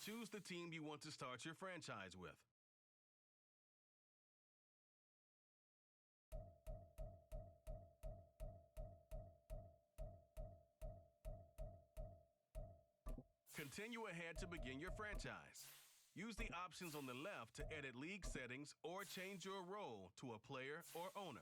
choose the team you want to start your franchise with. Continue ahead to begin your franchise. Use the options on the left to edit league settings or change your role to a player or owner.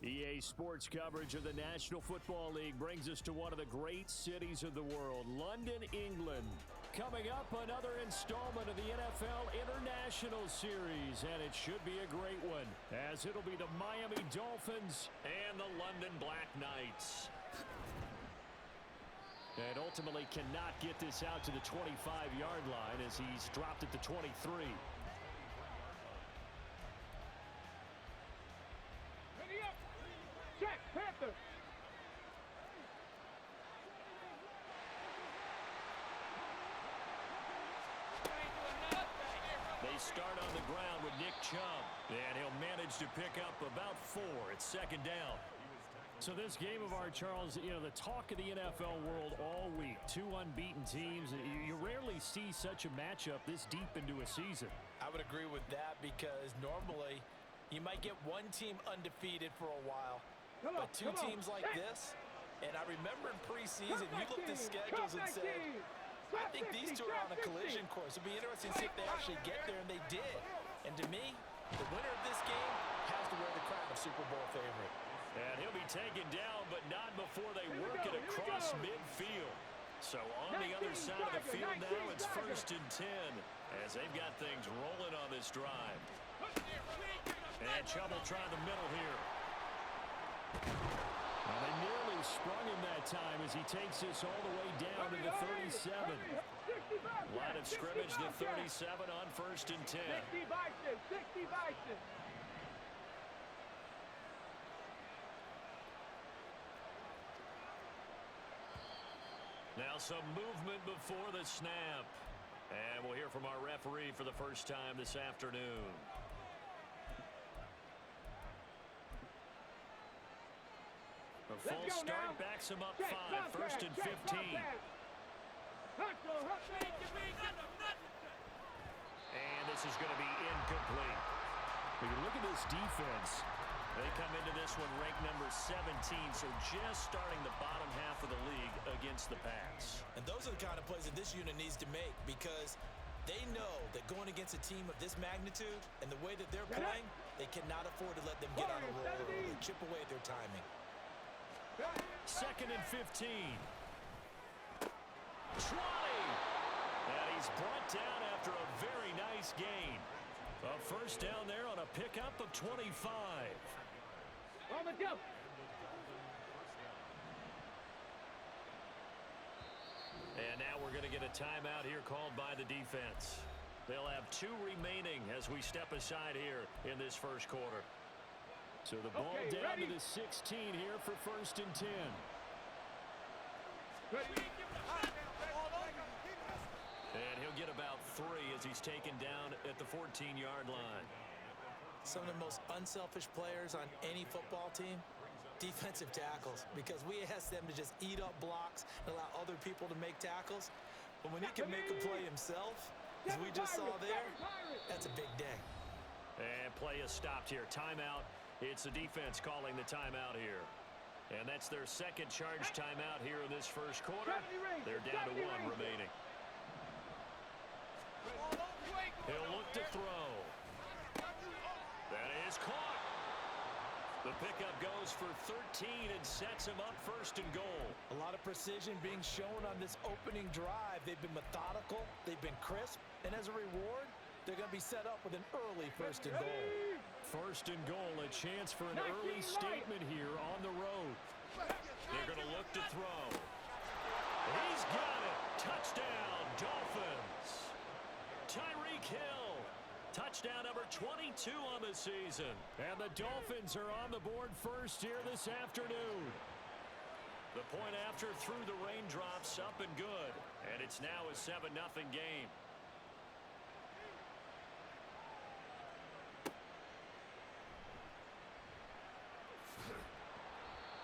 EA Sports coverage of the National Football League brings us to one of the great cities of the world, London, England. Coming up, another installment of the NFL International Series, and it should be a great one, as it'll be the Miami Dolphins and the London Black Knights. And ultimately cannot get this out to the 25-yard line as he's dropped it to 23. Check, Panther. They start on the ground with Nick Chubb, and he'll manage to pick up about 4. It's second down. So this game of ours, Charles, you know, the talk of the NFL world all week. 2 unbeaten teams. You rarely see such a matchup this deep into a season. I would agree with that because normally you might get one team undefeated for a while. But 2 teams like this, and I remember in preseason, you looked at schedules and said, I think these 2 are on a collision course. It'll be interesting to see if they actually get there, and they did. And to me, the winner of this game has to wear the crown of Super Bowl favorite. And he'll be taken down, but not before they work it across midfield. So on the other side of the field now, it's 1st and 10, as they've got things rolling on this drive. And Chubb will try the middle here. Well, they nearly sprung him that time as he takes this all the way down to the 37. Line of scrimmage, the 37 on 1st and 10. 60 Bison, 60 Bison. Now some movement before the snap. And we'll hear from our referee for the first time this afternoon. A full start backs him up 5, 1st and 15. And this is going to be incomplete. When you look at this defense, they come into this one ranked number 17, so just starting the bottom half of the league against the pass. And those are the kind of plays that this unit needs to make because they know that going against a team of this magnitude and the way that they're playing, They cannot afford to let them get on a roll or chip away at their timing. 2nd and 15. 20. And he's brought down after a very nice gain. A first down there on a pickup of 25. On the jump. And now we're going to get a timeout here called by the defense. They'll have 2 remaining as we step aside here in this first quarter. So the ball down to the 16 here for 1st and 10. And he'll get about 3 as he's taken down at the 14-yard line. Some of the most unselfish players on any football team, defensive tackles, because we ask them to just eat up blocks and allow other people to make tackles. But when he can make a play himself, as we just saw there, that's a big day. And play is stopped here. Timeout. It's the defense calling the timeout here. And that's their 2nd charge timeout here in this first quarter. They're down to 1 remaining. He'll look to throw. That is caught. The pickup goes for 13 and sets him up 1st and goal. A lot of precision being shown on this opening drive. They've been methodical. They've been crisp. And as a reward, they're going to be set up with an early 1st and goal. 1st and goal, a chance for an early statement here on the road. They're going to look to throw. He's got it. Touchdown, Dolphins. Tyreek Hill. Touchdown number 22 on the season. And the Dolphins are on the board first here this afternoon. The point after through the raindrops, up and good. And it's now a 7-0 game.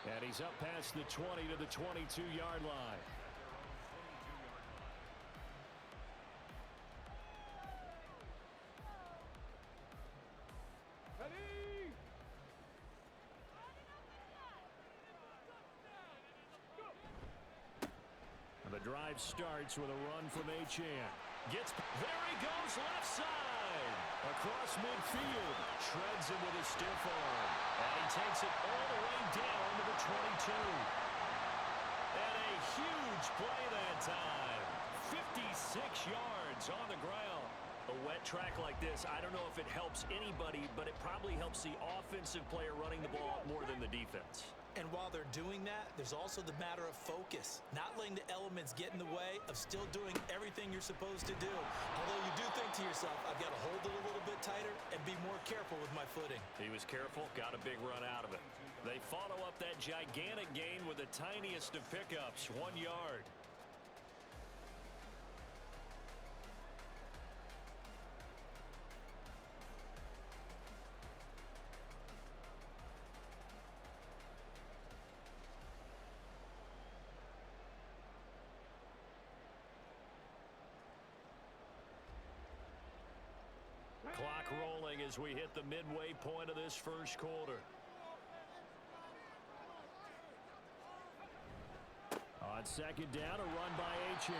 And he's up past the 20 to the 22-yard line. And the drive starts with a run from Achane. There he goes, left side. Across midfield. Shreds him with a stiff arm. And he takes it all the way down to the 22. And a huge play that time. 56 yards on the ground. A wet track like this, I don't know if it helps anybody, but it probably helps the offensive player running the ball more than the defense. And while they're doing that, there's also the matter of focus. Not letting the elements get in the way of still doing everything you're supposed to do. Although you do think to yourself, I've got to hold it a little bit tighter and be more careful with my footing. He was careful, got a big run out of it. They follow up that gigantic gain with the tiniest of pickups, 1 yard. Clock rolling as we hit the midway point of this first quarter. On 2nd down, a run by Achane.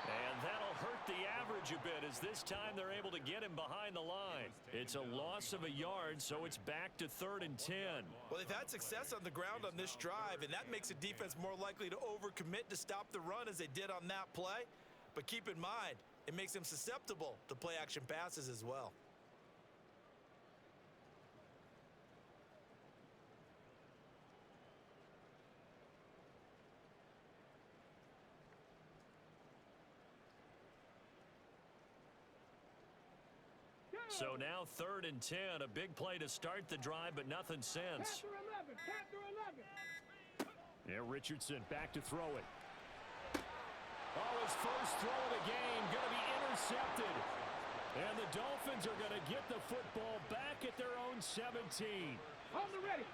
And that'll hurt the average a bit as this time they're able to get him behind the line. It's a loss of a yard, so it's back to 3rd and 10. Well, they've had success on the ground on this drive, and that makes a defense more likely to overcommit to stop the run as they did on that play. But keep in mind, it makes them susceptible to play-action passes as well. So now 3rd and 10, a big play to start the drive, but nothing since. Yeah, Richardson back to throw it. Oh, his first throw of the game going to be intercepted. And the Dolphins are going to get the football back at their own 17. On the ready.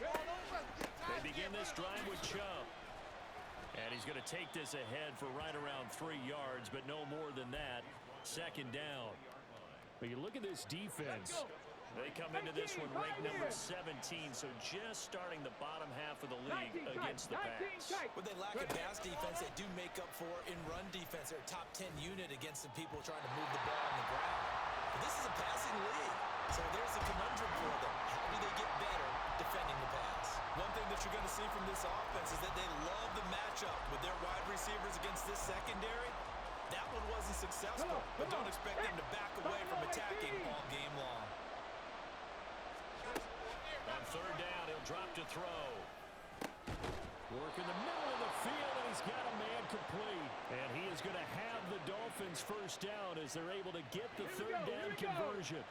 They begin this drive with Chubb. And he's going to take this ahead for right around 3 yards, but no more than that. 2nd down. But you look at this defense. They come into this one ranked number 17, so just starting the bottom half of the league against the pass. When they lack in pass defense, they do make up for in run defense. They're a top 10 unit against the people trying to move the ball on the ground. But this is a passing league, so there's a conundrum for them. How do they get better defending the pass? One thing that you're going to see from this offense is that they love the matchup with their wide receivers against this secondary. That one wasn't successful, but don't expect them to back away from attacking all game long. On third down, he'll drop to throw. Work in the middle of the field, and he's got a man complete. And he is going to have the Dolphins first down as they're able to get the third down conversion.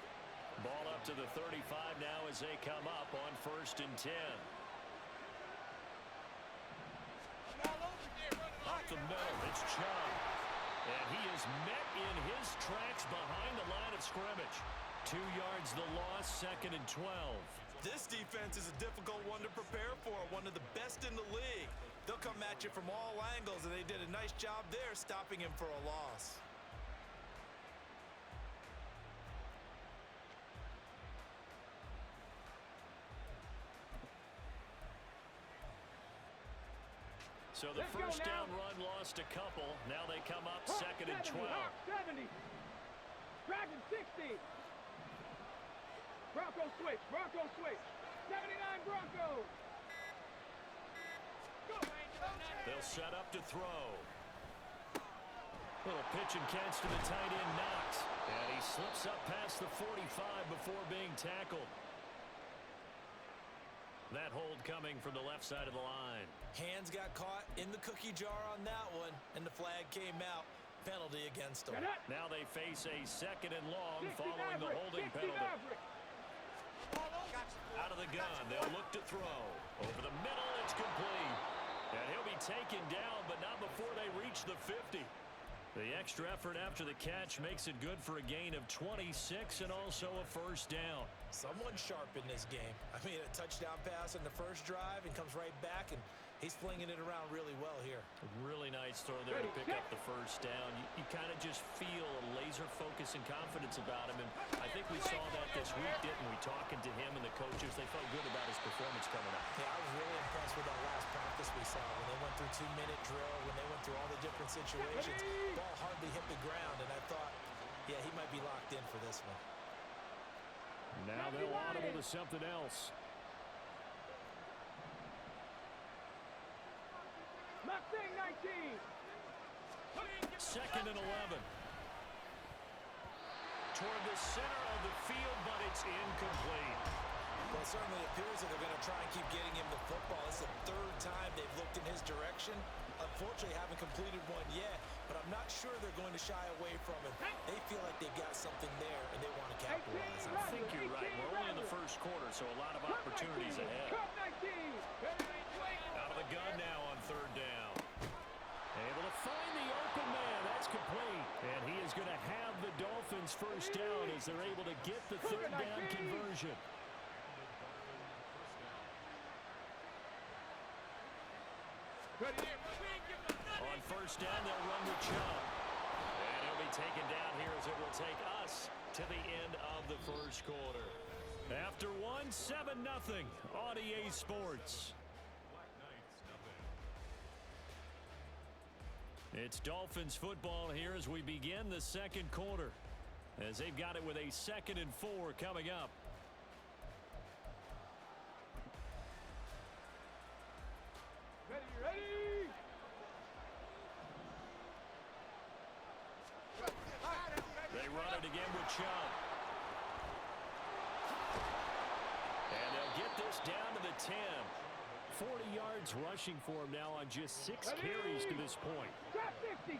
Ball up to the 35 now as they come up on 1st and 10. Off the middle, it's Chubb. And he is met in his tracks behind the line of scrimmage. 2 yards the loss, 2nd and 12. This defense is a difficult one to prepare for, one of the best in the league. They'll come at you from all angles, and they did a nice job there stopping him for a loss. So the first down run lost a couple. Now they come up 2nd and 12. 70. Dragon 60. Bronco switch. Bronco switch. 79 Broncos. They'll set up to throw. Little pitch and catch to the tight end, Knox. And he slips up past the 45 before being tackled. That hold coming from the left side of the line. Hands got caught in the cookie jar on that one, and the flag came out. Penalty against them. Now they face a 2nd and long following the holding penalty. Out of the gun, they'll look to throw. Over the middle, it's complete. And he'll be taken down, but not before they reach the 50. The extra effort after the catch makes it good for a gain of 26 and also a first down. Someone sharp in this game. I mean, a touchdown pass in the first drive and comes right back, and he's flinging it around really well here. A really nice throw there to pick up the first down. You kind of just feel a laser focus and confidence about him, and I think we saw that this week, didn't we? Talking to him and the coaches, they felt good about his performance coming up. Yeah, I was really impressed with that last practice we saw when they went through 2-minute drill, when they went through all the different situations. Ball hardly hit the ground, and I thought, yeah, he might be locked in for this one. Now they'll audible to something else. Mustang 19. 2nd and 11. Toward the center of the field, but it's incomplete. Well, it certainly appears that they're going to try and keep getting him the football. It's the 3rd time they've looked in his direction. Unfortunately, haven't completed one yet, but I'm not sure they're going to shy away from him. They feel like they've got something there, and they want to capitalize on it. I think you're right. We're only in the first quarter, so a lot of opportunities ahead. Out of the gun now on 3rd down. Able to find the open man. That's complete. And he is going to have the Dolphins first down as they're able to get the 3rd down conversion. On 1st down, they'll run with Chubb. And he'll be taken down here as it will take us to the end of the first quarter. After 7-0 on EA Sports. It's Dolphins football here as we begin the 2nd quarter, as they've got it with a 2nd and 4 coming up. Ready. They run it again with Chubb. And they'll get this down to the 10. 40 yards rushing for him now on just 6 carries to this point. Drop 60.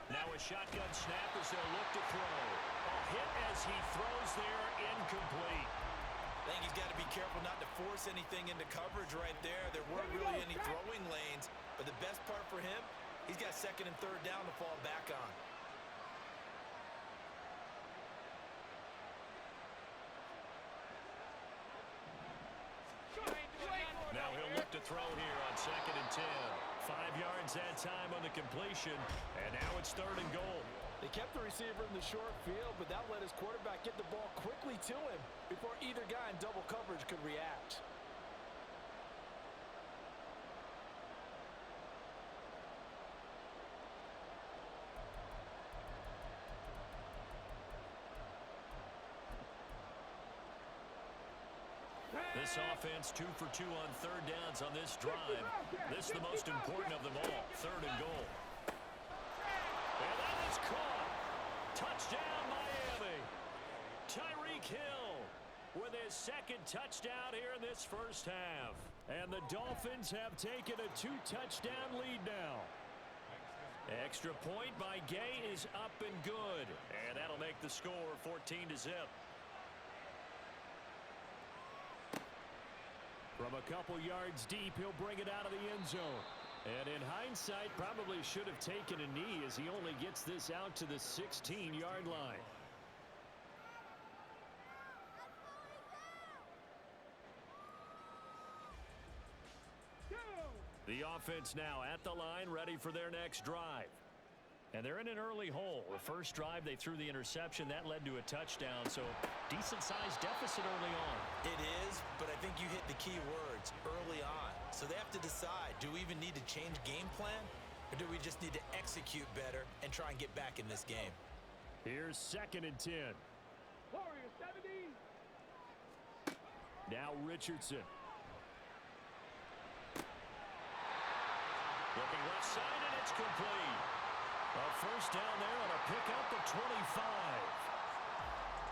Now a shotgun snap as they'll look to throw. A hit as he throws there, incomplete. I think he's got to be careful not to force anything into coverage right there. There weren't really any throwing lanes, but the best part for him, he's got 2nd and 3rd down to fall back on. Now he'll look to throw here on 2nd and 10. 5 yards that time on the completion, and now it's 3rd and goal. They kept the receiver in the short field, but that let his quarterback get the ball quickly to him before either guy in double coverage could react. This offense 2 for 2 on third downs on this drive. This is the most important of them all. 3rd and goal. And that is caught. Touchdown, Miami. Tyreek Hill with his 2nd touchdown here in this first half. And the Dolphins have taken a 2-touchdown lead now. Extra point by Gay is up and good. And that'll make the score 14-0. From a couple yards deep, he'll bring it out of the end zone. And in hindsight, probably should have taken a knee as he only gets this out to the 16-yard line. The offense now at the line, ready for their next drive. And they're in an early hole. The first drive, they threw the interception. That led to a touchdown, so decent-sized deficit early on. It is, but I think you hit the key words, early on. So they have to decide, do we even need to change game plan, or do we just need to execute better and try and get back in this game? Here's 2nd and 10. Warriors 70. Now Richardson. Looking left side, and it's complete. A first down there on a pickup of 25.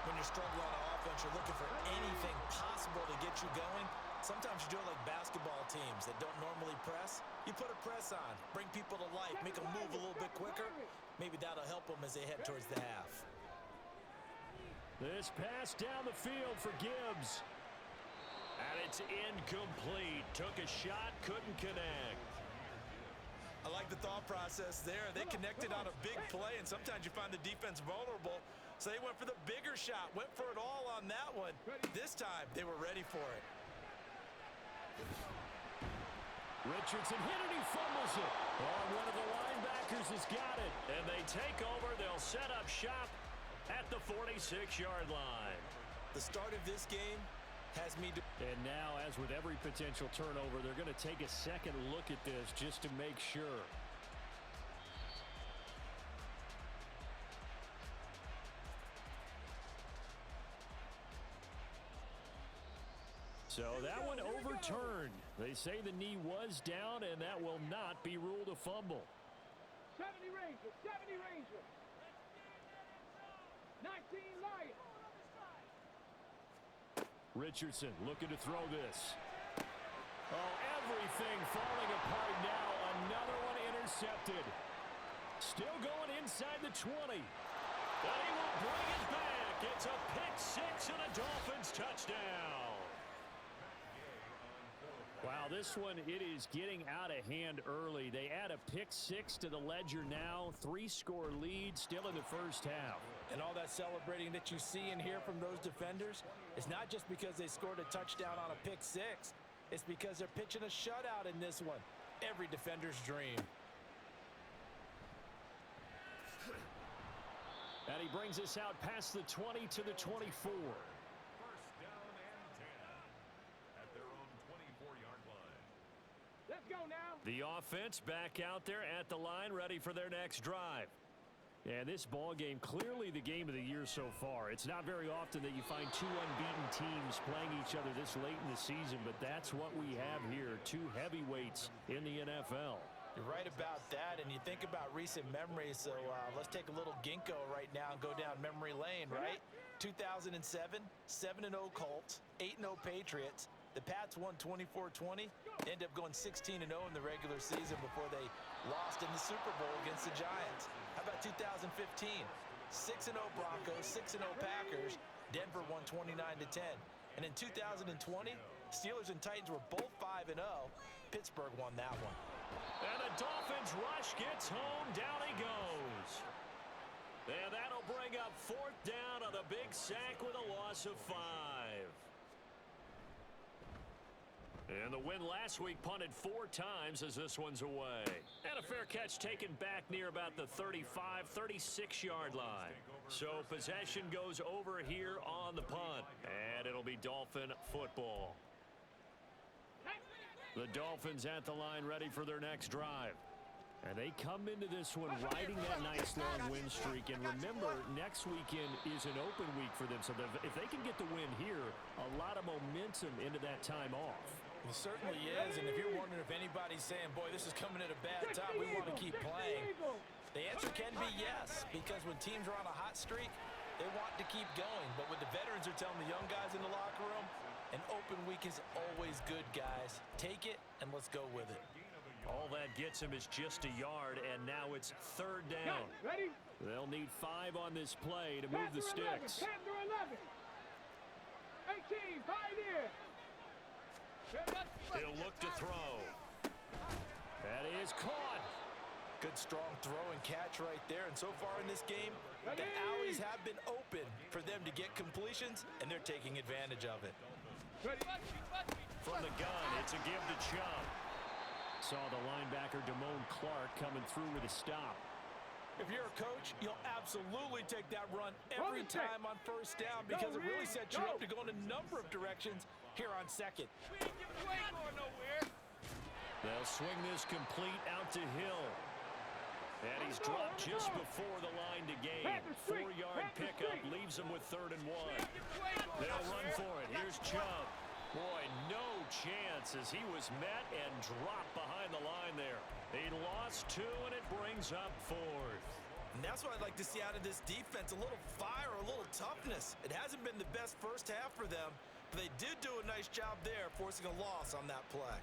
When you're struggling on offense, you're looking for anything possible to get you going. Sometimes you do it like basketball teams that don't normally press. You put a press on, bring people to life, make them move a little bit quicker. Maybe that'll help them as they head towards the half. This pass down the field for Gibbs. And it's incomplete. Took a shot, couldn't connect. I like the thought process there. They connected on a big play, and sometimes you find the defense vulnerable. So they went for the bigger shot, went for it all on that one. This time, they were ready for it. Richardson hit it, he fumbles it. Oh, one of the linebackers has got it. And they take over. They'll set up shop at the 46-yard line. The start of this game has me... And now, as with every potential turnover, they're going to take a second look at this just to make sure. So that one overturned. They say the knee was down, and that will not be ruled a fumble. 70 Rangers, 70 Rangers. 19 Lions. Richardson looking to throw this. Oh, everything falling apart now. Another one intercepted. Still going inside the 20. And he will bring it back. It's a pick-6 and a Dolphins touchdown. Wow, this one, it is getting out of hand early. They add a pick-6 to the ledger now. 3-score lead still in the first half. And all that celebrating that you see and hear from those defenders is not just because they scored a touchdown on a pick-6. It's because they're pitching a shutout in this one. Every defender's dream. And he brings us out past the 20 to the 24. First down and 10 at their own 24-yard line. Let's go now. The offense back out there at the line, ready for their next drive. And this ball game, clearly the game of the year so far. It's not very often that you find two unbeaten teams playing each other this late in the season, but that's what we have here, two heavyweights in the NFL. You're right about that, and you think about recent memories, so let's take a little ginkgo right now and go down memory lane, right? 2007, 7-0 Colts, 8-0 Patriots. The Pats won 24-20, ended up going 16-0 in the regular season before they lost in the Super Bowl against the Giants. How about 2015? 6-0 Broncos, 6-0 Packers. Denver won 29-10. And in 2020, Steelers and Titans were both 5-0. Pittsburgh won that one. And the Dolphins rush gets home. Down he goes. And that'll bring up fourth down on a big sack with a loss of 5. And the win last week punted 4 times as this one's away. And a fair catch taken back near about the 35, 36-yard line. So possession goes over here on the punt. And it'll be Dolphin football. The Dolphins at the line ready for their next drive. And they come into this one riding that nice long win streak. And remember, next weekend is an open week for them. So if they can get the win here, a lot of momentum into that time off. It certainly is, and if you're wondering if anybody's saying, boy, this is coming at a bad time, we want to keep playing, the answer can be yes, because when teams are on a hot streak, they want to keep going. But what the veterans are telling the young guys in the locker room, an open week is always good, guys. Take it, and let's go with it. All that gets him is just a yard, and now it's 3rd down. Ready? They'll need 5 on this play to move the sticks. 10 to 11. 18, pioneer. He'll look to throw. That is caught. Good strong throw and catch right there. And so far in this game, the alleys have been open for them to get completions, and they're taking advantage of it. From the gun, it's a give to Chubb. Saw the linebacker Damone Clark coming through with a stop. If you're a coach, you'll absolutely take that run every time on 1st down because it really sets you up to go in a number of directions here on 2nd. They'll swing this complete out to Hill. And he's dropped just before the line to gain. 4-yard pickup leaves him with 3rd and 1. They'll run for it. Here's Chubb. Boy, no chance as he was met and dropped behind the line there. He lost 2, and it brings up 4th. And that's what I'd like to see out of this defense, a little fire, a little toughness. It hasn't been the best first half for them, but they did do a nice job there, forcing a loss on that play.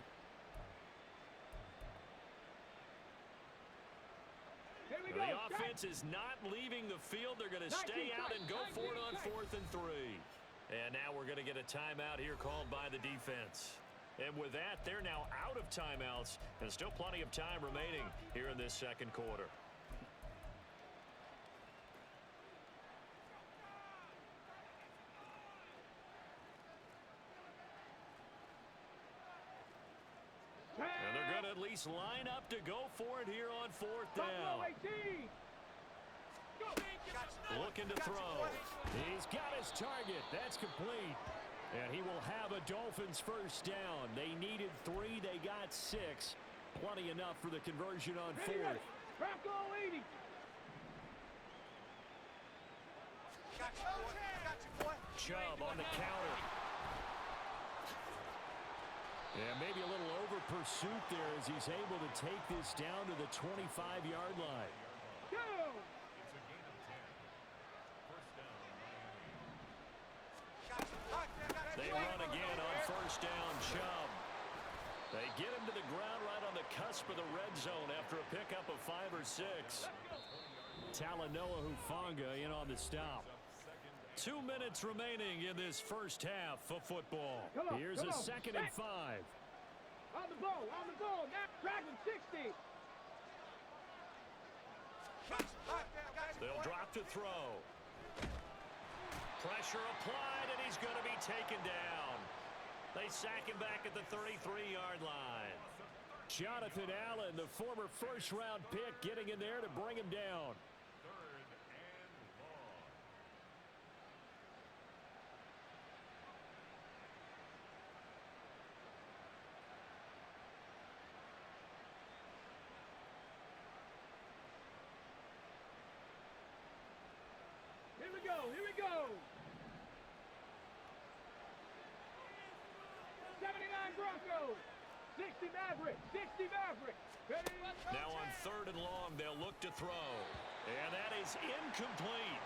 The offense is not leaving the field. They're going to stay out and go for it on 4th and 3. And now we're going to get a timeout here called by the defense. And with that, they're now out of timeouts, and still plenty of time remaining here in this 2nd quarter. And they're going to at least line up to go for it here on 4th down. Looking to throw. He's got his target. That's complete. And he will have a Dolphins 1st down. They needed 3. They got 6. Plenty enough for the conversion on 4th. Bronco 80. Chubb on the counter. And maybe a little over pursuit there as he's able to take this down to the 25-yard line. Go! They run again on 1st down, Chubb. They get him to the ground right on the cusp of the red zone after a pickup of 5 or 6. Talanoa Hufanga in on the stop. 2 minutes remaining in this first half of football. Here's a 2nd and 5. On the ball, now Dragon 60. They'll drop to throw. Pressure applied, and he's going to be taken down. They sack him back at the 33-yard line. Jonathan Allen, the former first-round pick, getting in there to bring him down. Here we go. 79 Broncos. 60 Maverick. 60 Maverick. Ready? Now on 3rd and long, they'll look to throw. And that is incomplete.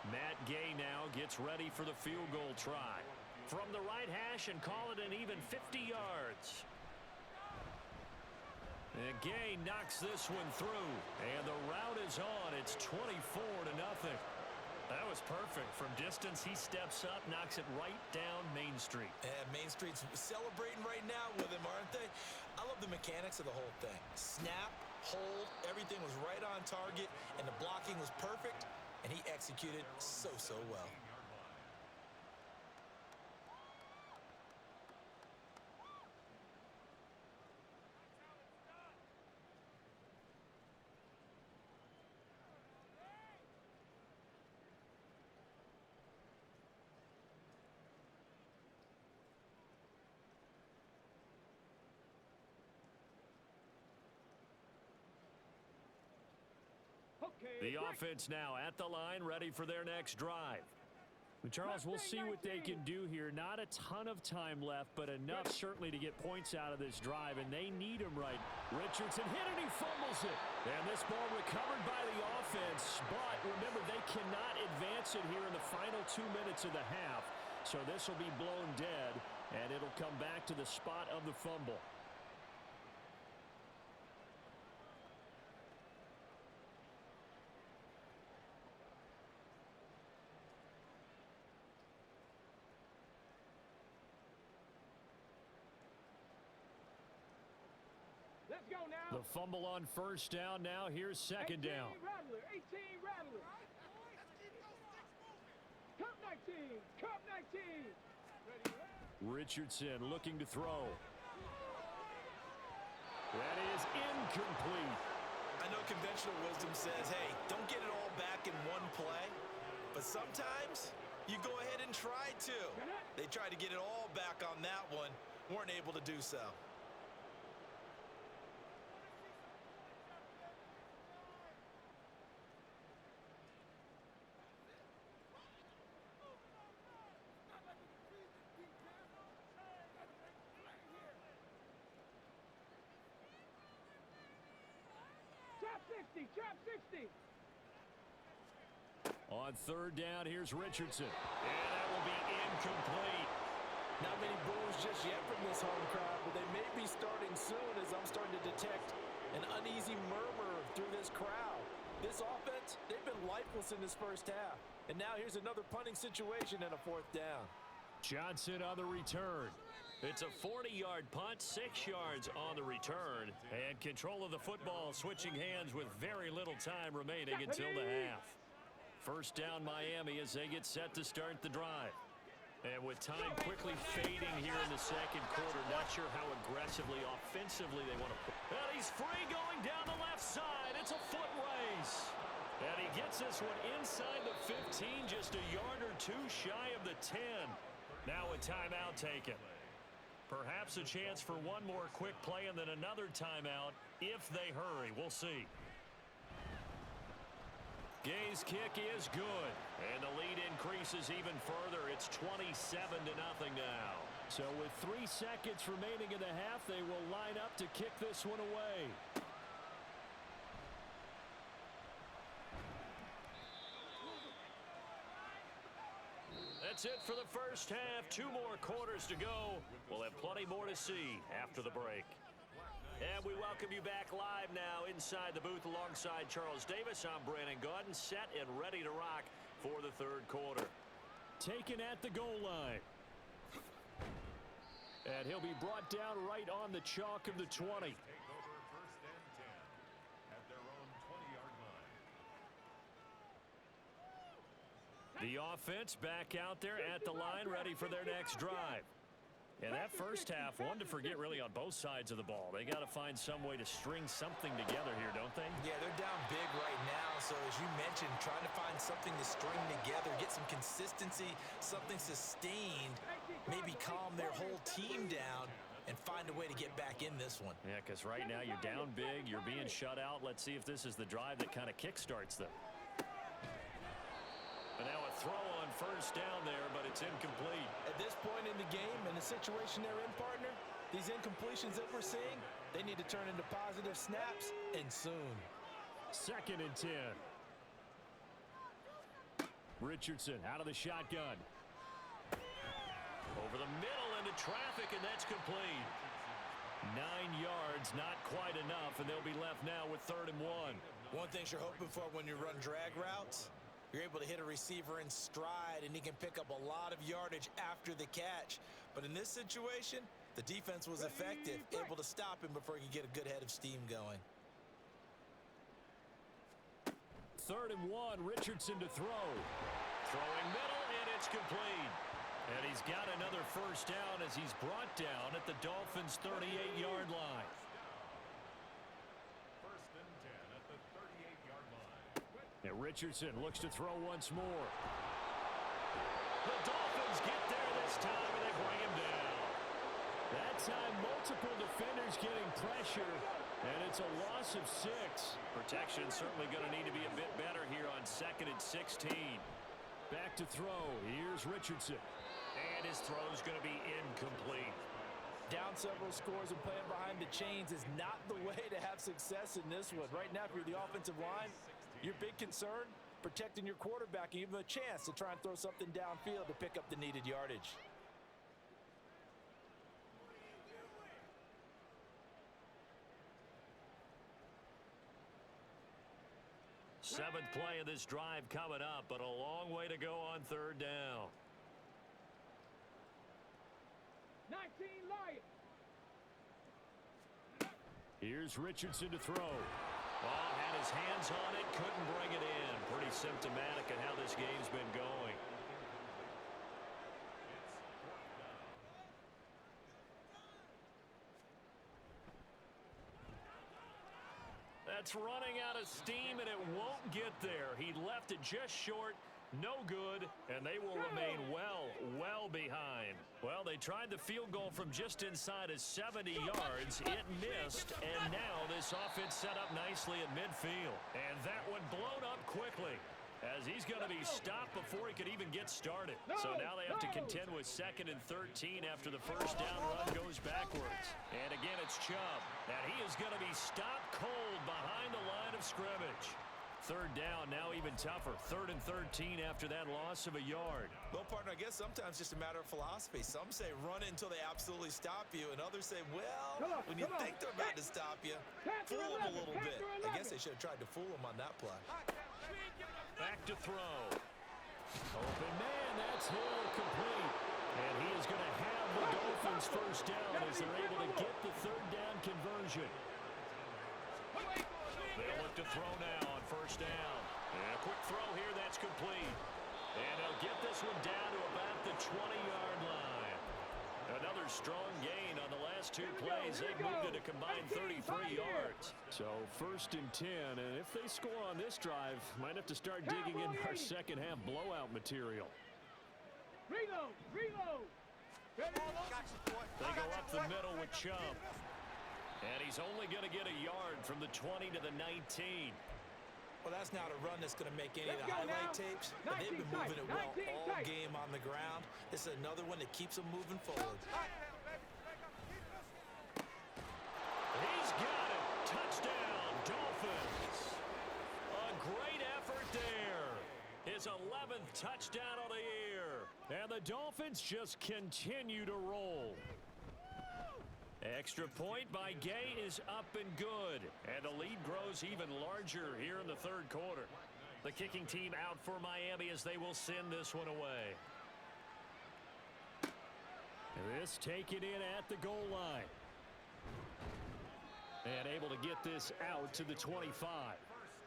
Matt Gay now gets ready for the field goal try. From the right hash and call it an even 50 yards. And Gay knocks this one through, and the route is on. It's 24-0. That was perfect. From distance, he steps up, knocks it right down Main Street. And Main Street's celebrating right now with him, aren't they? I love the mechanics of the whole thing. Snap, hold, everything was right on target, and the blocking was perfect, and he executed so well. The offense now at the line, ready for their next drive. Charles, we'll see what they can do here. Not a ton of time left, but enough certainly to get points out of this drive, and they need him right. Richardson hit it, he fumbles it. And this ball recovered by the offense, but remember, they cannot advance it here in the final 2 minutes of the half. So this will be blown dead, and it'll come back to the spot of the fumble. Let's go now. The fumble on first down. Now here's second down. 18 Rattler, 18 Rattler. Cup 19, Cup 19. Richardson looking to throw. That is incomplete. I know conventional wisdom says, hey, don't get it all back in one play. But sometimes you go ahead and try to. They tried to get it all back on that one. Weren't able to do so. Trap 60. On third down, here's Richardson. And that will be incomplete. Not many boos just yet from this home crowd, but they may be starting soon as I'm starting to detect an uneasy murmur through this crowd. This offense, they've been lifeless in this first half. And now here's another punting situation and a fourth down. Johnson on the return. It's a 40-yard punt, 6 yards on the return. And control of the football switching hands with very little time remaining until the half. First down Miami as they get set to start the drive. And with time quickly fading here in the second quarter, not sure how aggressively, offensively they want to play. And he's free going down the left side. It's a foot race. And he gets this one inside the 15, just a yard or two shy of the 10. Now a timeout taken. Perhaps a chance for one more quick play and then another timeout if they hurry. We'll see. Gay's kick is good, and the lead increases even further. It's 27-0 now. So with 3 seconds remaining in the half, they will line up to kick this one away. That's it for the first half. 2 more quarters to go. We'll have plenty more to see after the break. And we welcome you back live now inside the booth alongside Charles Davis. I'm Brandon Gaudin, set and ready to rock for the third quarter. Taken at the goal line. And he'll be brought down right on the chalk of the 20. Take over first and 10 at their own 20-yard line. The offense back out there at the line, ready for their next drive. And that first half, one to forget really on both sides of the ball. They got to find some way to string something together here, don't they? Yeah, they're down big right now. So as you mentioned, trying to find something to string together, get some consistency, something sustained, maybe calm their whole team down and find a way to get back in this one. Yeah, because right now you're down big, you're being shut out. Let's see if this is the drive that kind of kickstarts them. And now a throw on first down there, but it's incomplete. At this point in the game and the situation they're in, partner, these incompletions that we're seeing, they need to turn into positive snaps, and soon. Second and 10. Richardson out of the shotgun. Over the middle into traffic, and that's complete. 9 yards, not quite enough, and they'll be left now with 3rd and 1. One thing you're hoping for when you run drag routes, you're able to hit a receiver in stride, and he can pick up a lot of yardage after the catch. But in this situation, the defense was effective, able to stop him before he could get a good head of steam going. 3rd and 1, Richardson to throw. Throwing middle, and it's complete. And he's got another first down as he's brought down at the Dolphins' 38-yard line. First and 10 at the 38-yard line. And Richardson looks to throw once more. The Dolphins get there this time, and they bring him down. That time, multiple defenders getting pressure. And it's a loss of 6. Protection certainly going to need to be a bit better here on 2nd and 16. Back to throw. Here's Richardson. And his throw is going to be incomplete. Down several scores and playing behind the chains is not the way to have success in this one. Right now, if you're the offensive line, your big concern, protecting your quarterback and give him a chance to try and throw something downfield to pick up the needed yardage. Seventh play of this drive coming up, but a long way to go on 3rd down. 19 Lions. Here's Richardson to throw. Ball had his hands on it, couldn't bring it in. Pretty symptomatic of how this game's been going. That's running out of steam, and it won't get there. He left it just short. No good, and they will remain well behind. Well, they tried the field goal from just inside of 70 yards. It missed, and now this offense set up nicely at midfield. And that one blown up quickly, as he's going to be stopped before he could even get started. So now they have to contend with 2nd and 13 after the first down run goes backwards. And again, it's Chubb, and he is going to be stopped cold behind the line of scrimmage. 3rd down, now even tougher. 3rd and 13 after that loss of a yard. Well, partner, I guess sometimes just a matter of philosophy. Some say run it until they absolutely stop you, and others say, well, when you think they're about to stop you, fool them a little bit. I guess they should have tried to fool them on that play. Back to throw. Open man, that's Hill complete. And he is going to have the Dolphins first down as they're able to get the 3rd down conversion. They'll look to throw now on 1st down. And a quick throw here, that's complete. And they'll get this one down to about the 20-yard line. Another strong gain on the last 2 plays. They moved it a combined 33 yards. So 1st and 10, and if they score on this drive, might have to start digging in our second half blowout material. Reload. They go up the middle with Chubb. And he's only going to get a yard from the 20 to the 19. Well, that's not a run that's going to make any of the highlight tapes, but they've been moving it well all game on the ground. This is another one that keeps them moving forward. He's got it. Touchdown, Dolphins. A great effort there. His 11th touchdown of the year. And the Dolphins just continue to roll. Extra point by Gay is up and good. And the lead grows even larger here in the 3rd quarter. The kicking team out for Miami as they will send this one away. This taken in at the goal line. And able to get this out to the 25. First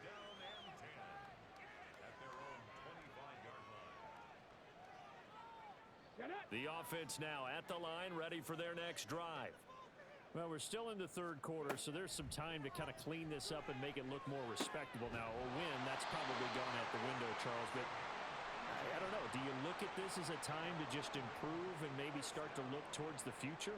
down and 10 at their own 25-yard line. The offense now at the line, ready for their next drive. Well, we're still in the 3rd quarter, so there's some time to kind of clean this up and make it look more respectable. Now, a win, that's probably gone out the window, Charles, but I don't know. Do you look at this as a time to just improve and maybe start to look towards the future?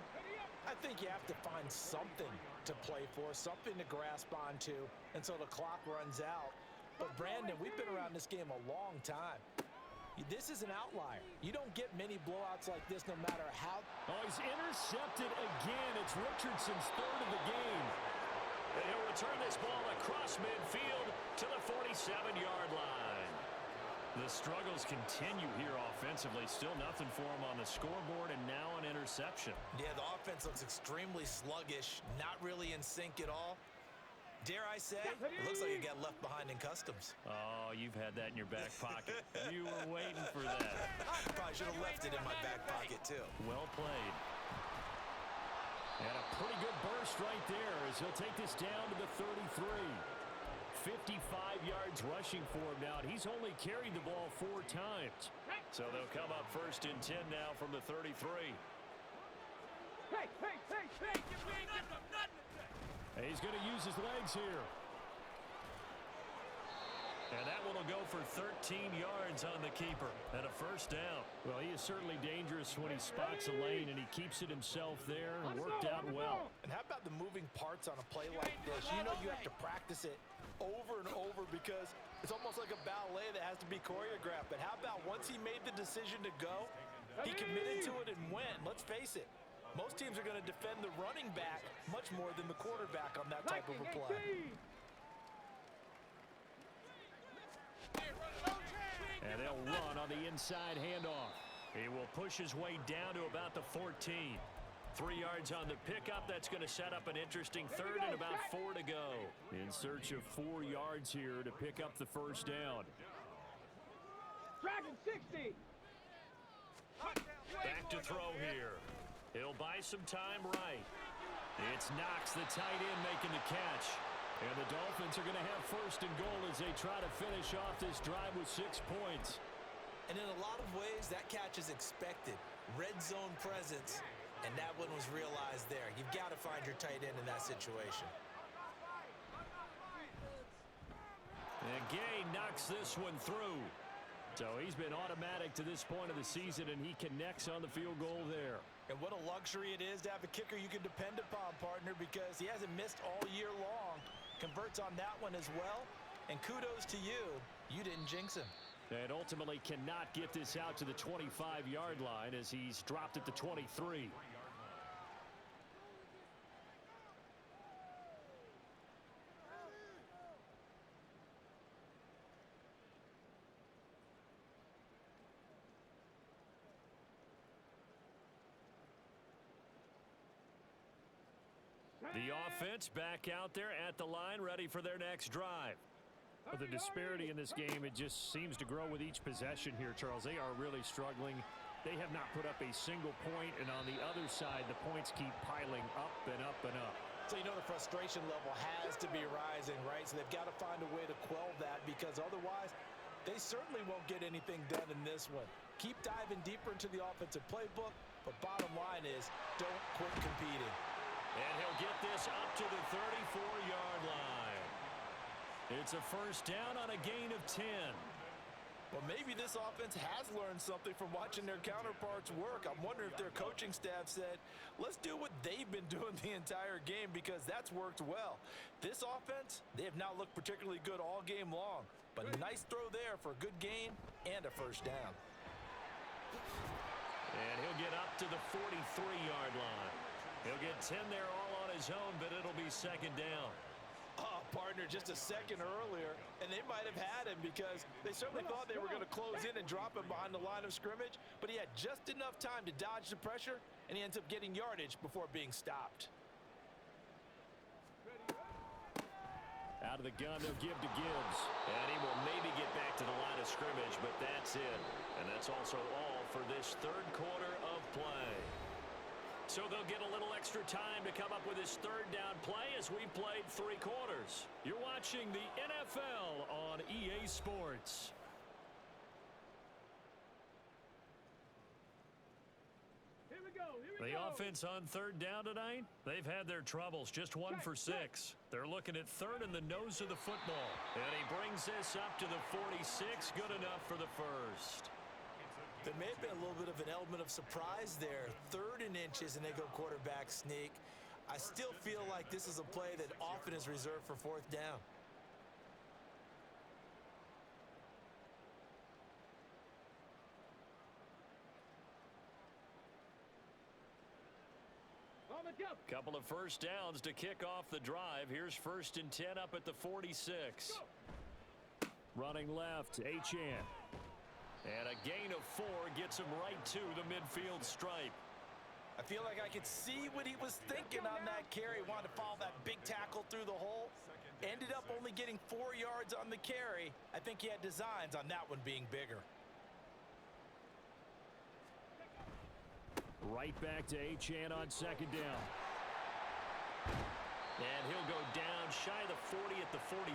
I think you have to find something to play for, something to grasp onto until the clock runs out. But, Brandon, we've been around this game a long time. This is an outlier. You don't get many blowouts like this no matter how. Oh, he's intercepted again. It's Richardson's 3rd of the game. And he'll return this ball across midfield to the 47-yard line. The struggles continue here offensively. Still nothing for him on the scoreboard, and now an interception. Yeah, the offense looks extremely sluggish, not really in sync at all. Dare I say, it looks like it got left behind in customs. Oh, you've had that in your back pocket. You were waiting for that. Probably should have left it in my back pocket, too. Well played. And a pretty good burst right there as he'll take this down to the 33. 55 yards rushing for him now. He's only carried the ball 4 times. So they'll come up 1st and 10 now from the 33. And he's going to use his legs here. And that one will will go for 13 yards on the keeper and a first down. Well, he is certainly dangerous when he spots a lane, and he keeps it himself there and worked out well. And how about the moving parts on a play like this? You know you have to practice it over and over because it's almost like a ballet that has to be choreographed. But how about once he made the decision to go, he committed to it and went. Let's face it, most teams are going to defend the running back much more than the quarterback on that type of a play. And they'll run on the inside handoff. He will push his way down to about the 14. 3 yards on the pickup. That's going to set up an interesting third and about 4 to go. In search of 4 yards here to pick up the first down. Dragon 60. Back to throw here. He'll buy some time right. It's Knox, the tight end, making the catch. And the Dolphins are going to have first and goal as they try to finish off this drive with 6 points. And in a lot of ways, that catch is expected. Red zone presence, and that one was realized there. You've got to find your tight end in that situation. And Gay knocks this one through. So he's been automatic to this point of the season, and he connects on the field goal there. And what a luxury it is to have a kicker you can depend upon, partner, because he hasn't missed all year long. Converts on that one as well. And kudos to you. You didn't jinx him. And ultimately cannot get this out to the 25-yard line as he's dropped at the 23. The offense back out there at the line, ready for their next drive. Well, the disparity in this game, it just seems to grow with each possession here, Charles. They are really struggling. They have not put up a single point, and on the other side, the points keep piling up and up and up. So you know the frustration level has to be rising, right? So they've got to find a way to quell that because otherwise they certainly won't get anything done in this one. Keep diving deeper into the offensive playbook, but bottom line is don't quit competing. And he'll get this up to the 34-yard line. It's a first down on a gain of 10. Well, maybe this offense has learned something from watching their counterparts work. I'm wondering if their coaching staff said, let's do what they've been doing the entire game because that's worked well. This offense, they have not looked particularly good all game long. But a nice throw there for a good gain and a first down. And he'll get up to the 43-yard line. He'll get 10 there all on his own, but it'll be second down. Oh, partner, just a second earlier, and they might have had him because they certainly thought they were going to close in and drop him behind the line of scrimmage, but he had just enough time to dodge the pressure, and he ends up getting yardage before being stopped. Out of the gun, they'll give to Gibbs. And he will maybe get back to the line of scrimmage, but that's it. And that's also all for this third quarter of play. So they'll get a little extra time to come up with his third down play as we played 3 quarters. You're watching the NFL on EA Sports. Here we go. The offense on third down tonight, they've had their troubles. Just 1 for 6. They're looking at third in the nose of the football. And he brings this up to the 46. Good enough for the first. There may have been a little bit of an element of surprise there. 3rd and inches, and they go quarterback sneak. I still feel like this is a play that often is reserved for 4th down. Couple of first downs to kick off the drive. Here's 1st and 10 up at the 46. Running left, Achane. And a gain of 4 gets him right to the midfield stripe. I feel like I could see what he was thinking on that carry. Wanted to follow that big tackle through the hole. Ended up only getting 4 yards on the carry. I think he had designs on that one being bigger. Right back to Achane on 2nd down. And he'll go down shy of the 40 at the 41.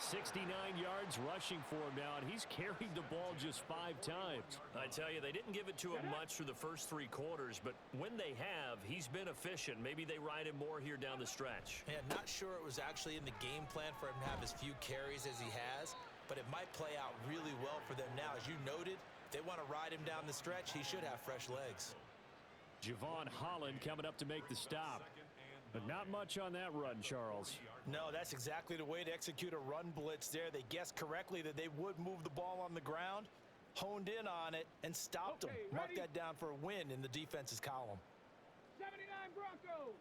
69 yards rushing for him now, and he's carried the ball just 5 times. I tell you, they didn't give it to him much through the first 3 quarters, but when they have, he's been efficient. Maybe they ride him more here down the stretch. Yeah, not sure it was actually in the game plan for him to have as few carries as he has, but it might play out really well for them now. As you noted, if they want to ride him down the stretch, he should have fresh legs. Javon Holland coming up to make the stop. But not much on that run, Charles. No, that's exactly the way to execute a run blitz there. They guessed correctly that they would move the ball on the ground, honed in on it, and stopped them. Mark that down for a win in the defense's column. 79 Broncos.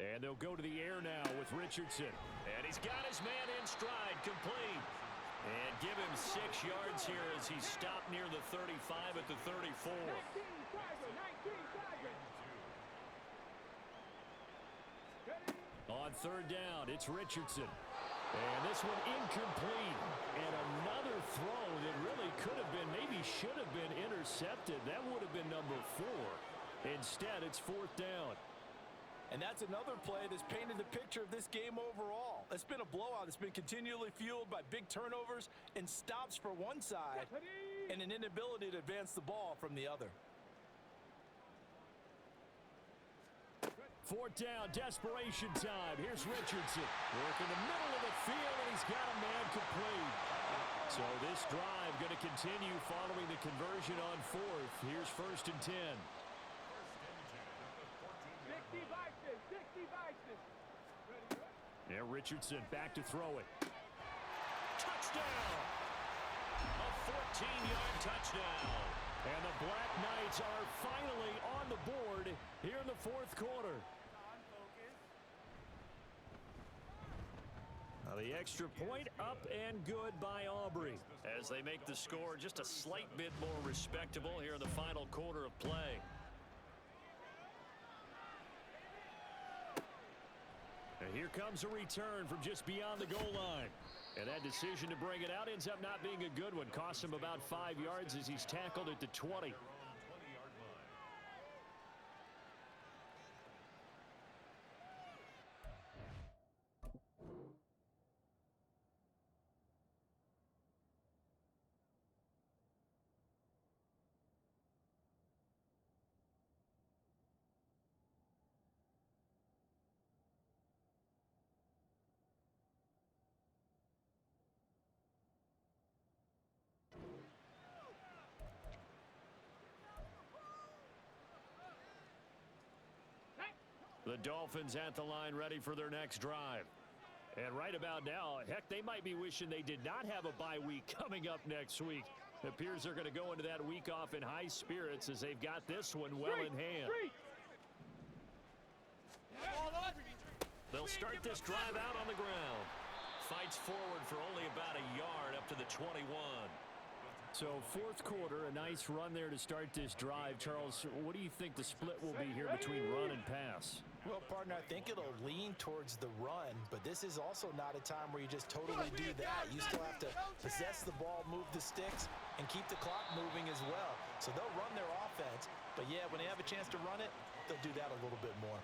And they'll go to the air now with Richardson. And he's got his man in stride, complete. And give him 6 yards here as he's stopped near the 35 at the 34. 19 Tiger. On third down, it's Richardson. And this one incomplete. And another throw that really could have been, maybe should have been intercepted. That would have been number 4. Instead, it's fourth down. And that's another play that's painted the picture of this game overall. It's been a blowout. It's been continually fueled by big turnovers and stops for one side and an inability to advance the ball from the other. Fourth down, desperation time. Here's Richardson. Working the middle of the field, and he's got a man complete. So this drive going to continue following the conversion on fourth. Here's first and 10. 60 Vikings. Yeah, Richardson back to throw it. Touchdown! A 14-yard touchdown. And the Black Knights are finally on the board here in the fourth quarter. Now the extra point up and good by Aubrey. As they make the score just a slight bit more respectable here in the final quarter of play. And here comes a return from just beyond the goal line. And that decision to bring it out ends up not being a good one. Costs him about 5 yards as he's tackled at the 20. The Dolphins at the line ready for their next drive. And right about now, heck, they might be wishing they did not have a bye week coming up next week. It appears they're going to go into that week off in high spirits as they've got this one well in hand. They'll start this drive out on the ground. Fights forward for only about a yard up to the 21. So fourth quarter, a nice run there to start this drive. Charles, what do you think the split will be here between run and pass? Well, partner, I think it'll lean towards the run, but this is also not a time where you just totally do that. You still have to possess the ball, move the sticks, and keep the clock moving as well. So they'll run their offense, but yeah, when they have a chance to run it, they'll do that a little bit more.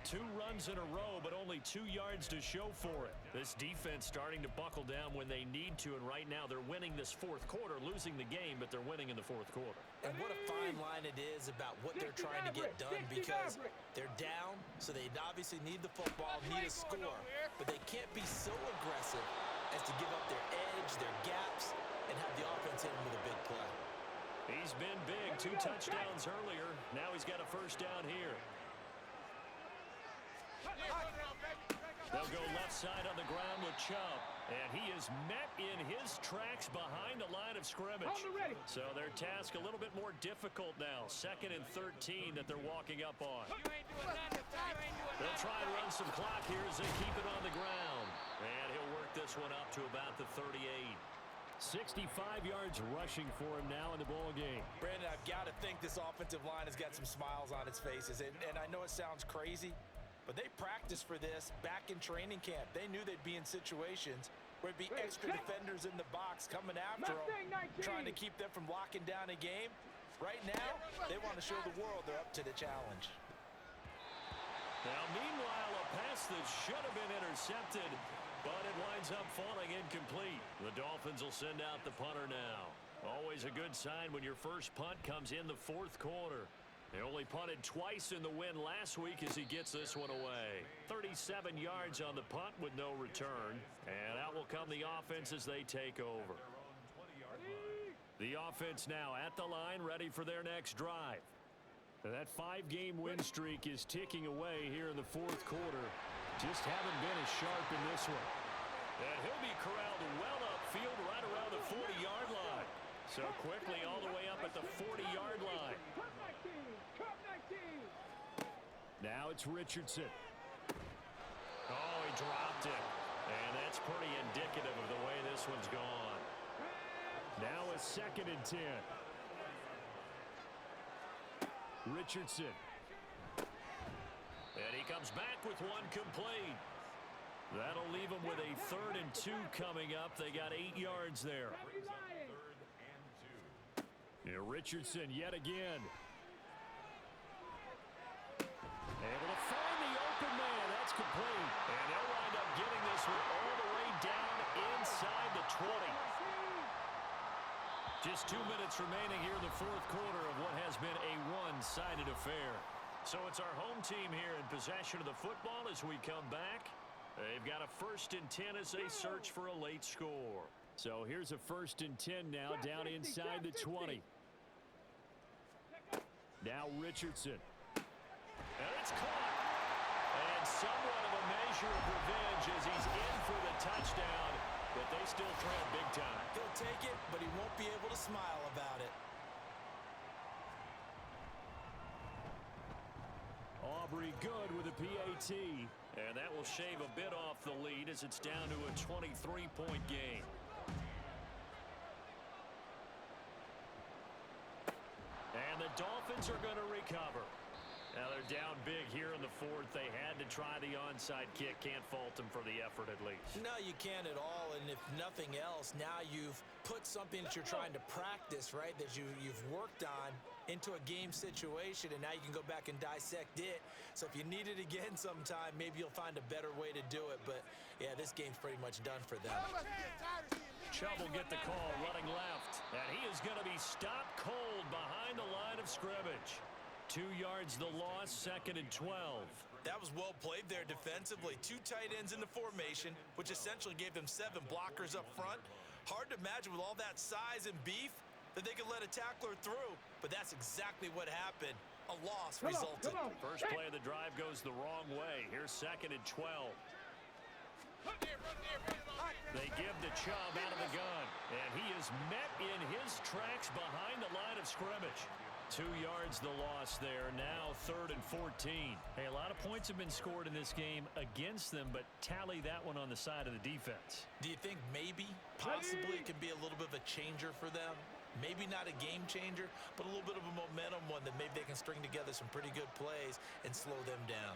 2 runs in a row, but only 2 yards to show for it. This defense starting to buckle down when they need to, and right now they're winning this fourth quarter, losing the game, but they're winning in the fourth quarter. And what a fine line it is about what they're trying to get done, because they're down, so they obviously need the football, need a score, but they can't be so aggressive as to give up their edge, their gaps, and have the offense hit them with a big play. He's been big, 2 touchdowns earlier. Now he's got a first down here. They'll go left side on the ground with Chubb. And he is met in his tracks behind the line of scrimmage. So their task a little bit more difficult now. 2nd and 13 that they're walking up on. They'll try and run some clock here as they keep it on the ground. And he'll work this one up to about the 38. 65 yards rushing for him now in the ball game. Brandon, I've got to think this offensive line has got some smiles on its faces. And I know it sounds crazy, but they practiced for this back in training camp. They knew they'd be in situations where it'd be extra defenders in the box coming after them, trying to keep them from locking down a game. Right now, they want to show the world they're up to the challenge. Now, meanwhile, a pass that should have been intercepted, but it winds up falling incomplete. The Dolphins will send out the punter now. Always a good sign when your first punt comes in the fourth quarter. They only punted twice in the win last week as he gets this one away. 37 yards on the punt with no return. And out will will come the offense as they take over. The offense now at the line, ready for their next drive. And that 5-game win streak is ticking away here in the fourth quarter. Just haven't been as sharp in this one. And he'll be corralled well upfield right around the 40-yard line. So quickly all the way up at the 40-yard line. Now it's Richardson. Oh, he dropped it. And that's pretty indicative of the way this one's gone. Now a 2nd and 10. Richardson. And he comes back with one complete. That'll leave him with a 3rd and 2 coming up. They got 8 yards there. Here Richardson yet again. Able to find the open man. That's complete. And they'll wind up getting this one all the way down inside the 20. Just 2 minutes remaining here in the fourth quarter of what has been a one-sided affair. So it's our home team here in possession of the football as we come back. They've got a 1st and 10 as they search for a late score. So here's a 1st and 10 now down inside the 20. Now Richardson. And it's caught. And somewhat of a measure of revenge as he's in for the touchdown. But they still trail big time. He'll take it, but he won't be able to smile about it. Aubrey good with a PAT. And that will shave a bit off the lead as it's down to a 23-point game. And the Dolphins are going to recover. Now they're down big here in the fourth. They had to try the onside kick. Can't fault them for the effort at least. No, you can't at all. And if nothing else, now you've put something that you're trying to practice, right, that you've worked on into a game situation, and now you can go back and dissect it. So if you need it again sometime, maybe you'll find a better way to do it. But, yeah, this game's pretty much done for them. Chubb will get the call running left. And he is going to be stopped cold behind the line of scrimmage. 2 yards the loss, 2nd and 12. That was well played there defensively. 2 tight ends in the formation, which essentially gave them 7 blockers up front. Hard to imagine with all that size and beef that they could let a tackler through, but that's exactly what happened. A loss resulted. First play of the drive goes the wrong way. Here's 2nd and 12. They give to Chubb out of the gun, and he is met in his tracks behind the line of scrimmage. 2 yards the loss there. Now 3rd and 14. Hey, a lot of points have been scored in this game against them, but tally that one on the side of the defense. Do you think maybe, possibly, it can be a little bit of a changer for them? Maybe not a game changer, but a little bit of a momentum one that maybe they can string together some pretty good plays and slow them down.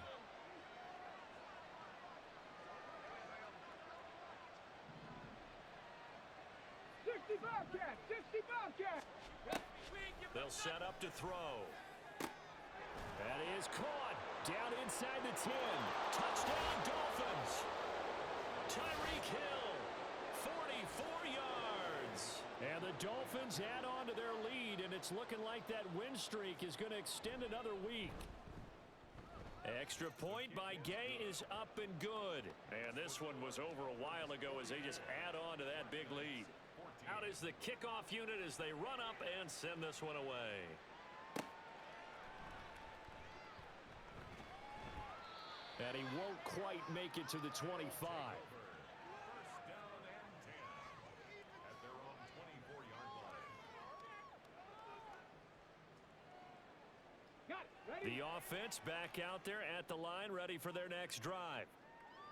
They'll set up to throw. That is caught. Down inside the 10. Touchdown, Dolphins. Tyreek Hill, 44 yards. And the Dolphins add on to their lead, and it's looking like that win streak is going to extend another week. Extra point by Gay is up and good. And this one was over a while ago as they just add on to that big lead. Out is the kickoff unit as they run up and send this one away. And he won't quite make it to the 25. First down and 10 at their own 24-yard line. The offense back out there at the line, ready for their next drive.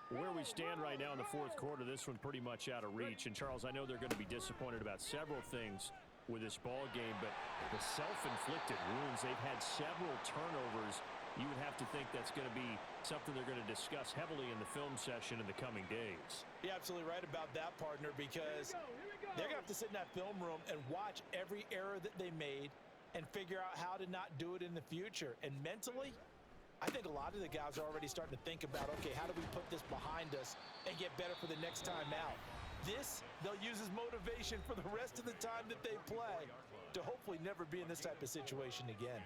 Where we stand right now in the fourth quarter, this one pretty much out of reach. And, Charles, I know they're going to be disappointed about several things with this ball game, but the self-inflicted wounds, they've had several turnovers. You would have to think that's going to be something they're going to discuss heavily in the film session in the coming days. You're absolutely right about that, partner, because they're going to have to sit in that film room and watch every error that they made and figure out how to not do it in the future. And mentally, I think a lot of the guys are already starting to think about, okay, how do we put this behind us and get better for the next time out? This, they'll use as motivation for the rest of the time that they play to hopefully never be in this type of situation again.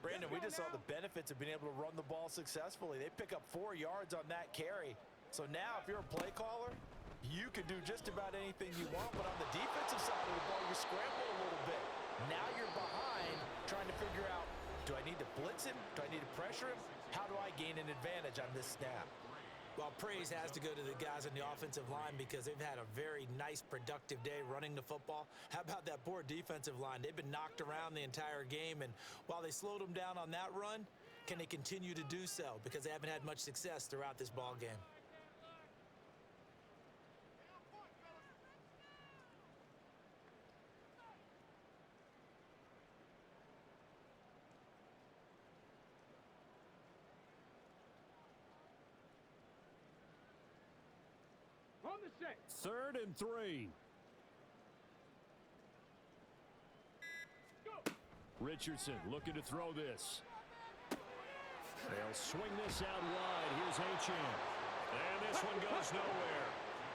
Brandon, we just saw the benefits of being able to run the ball successfully. They pick up 4 yards on that carry. So now, if you're a play caller, you can do just about anything you want, but on the defensive side of the ball, you scramble a little bit. Now you're behind trying to figure out, do I need to blitz him? Do I need to pressure him? How do I gain an advantage on this snap? Well, praise has to go to the guys on the offensive line because they've had a very nice, productive day running the football. How about that poor defensive line? They've been knocked around the entire game, and while they slowed them down on that run, can they continue to do so? Because they haven't had much success throughout this ball game. On the set. 3rd and 3. Go. Richardson looking to throw this. They'll swing this out wide. Here's Achane. And this one goes nowhere.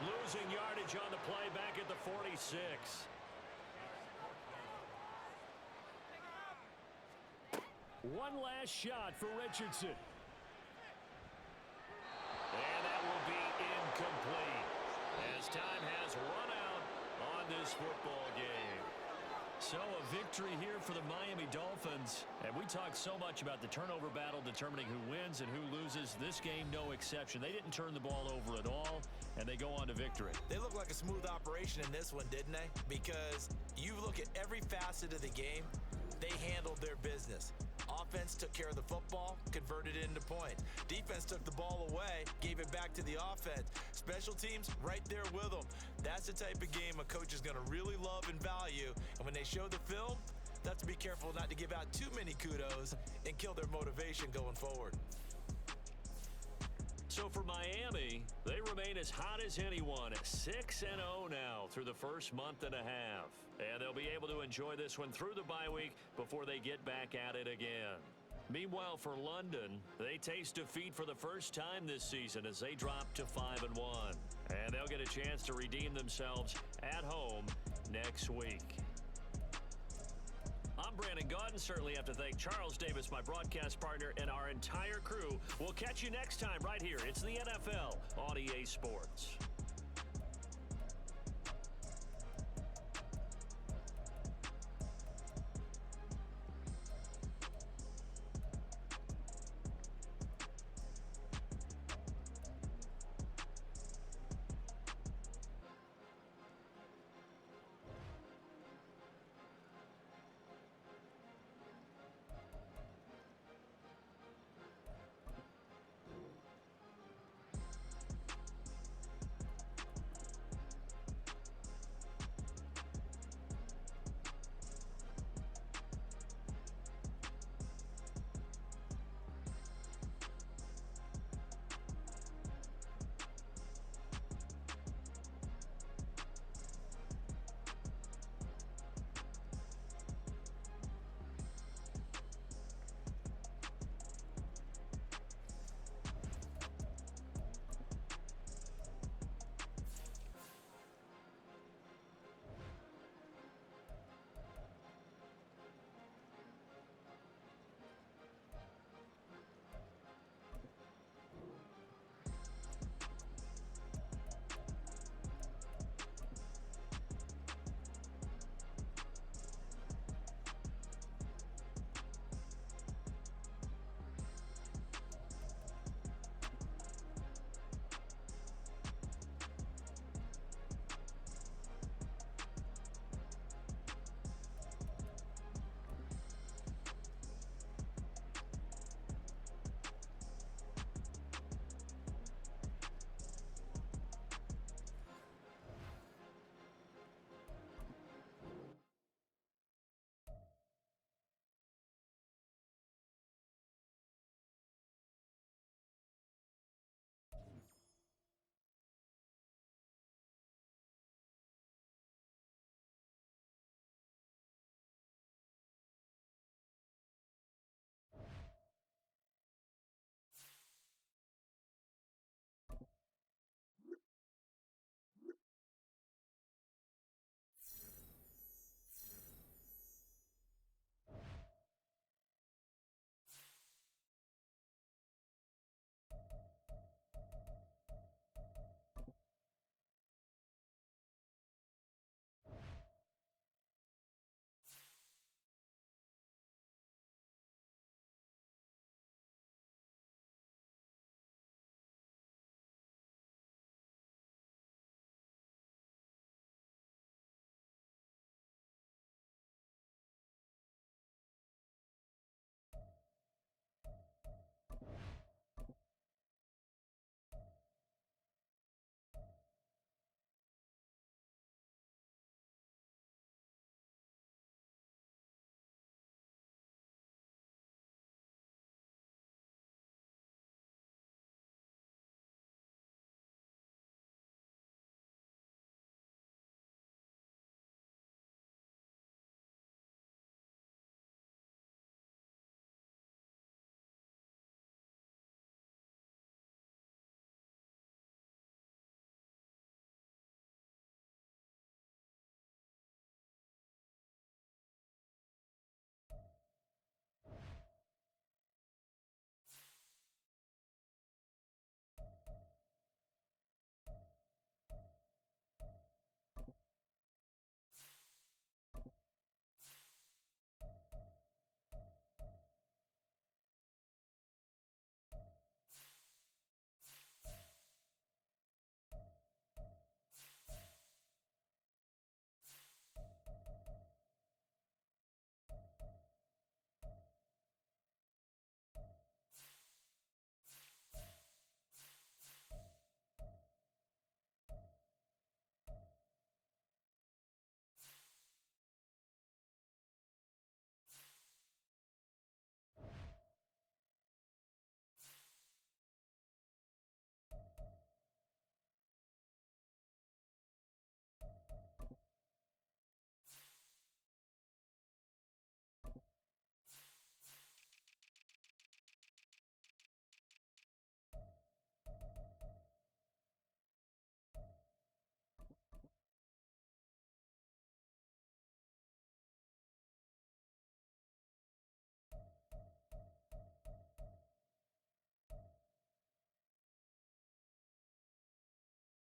Losing yardage on the play back at the 46. One last shot for Richardson. And that will be incomplete as time has run out on this football game. So a victory here for the Miami Dolphins. And we talked so much about the turnover battle determining who wins and who loses. This game, no exception. They didn't turn the ball over at all, and they go on to victory. They look like a smooth operation in this one, didn't they? Because you look at every facet of the game, they handled their business. Offense took care of the football, converted it into points. Defense took the ball away, gave it back to the offense. Special teams, right there with them. That's the type of game a coach is going to really love and value. And when they show the film, they have to be careful not to give out too many kudos and kill their motivation going forward. So for Miami, they remain as hot as anyone at 6-0 now through the first month and a half. And they'll be able to enjoy this one through the bye week before they get back at it again. Meanwhile, for London, they taste defeat for the first time this season as they drop to 5-1. And they'll get a chance to redeem themselves at home next week. I'm Brandon Gaudin. Certainly have to thank Charles Davis, my broadcast partner, and our entire crew. We'll catch you next time right here. It's the NFL on EA Sports.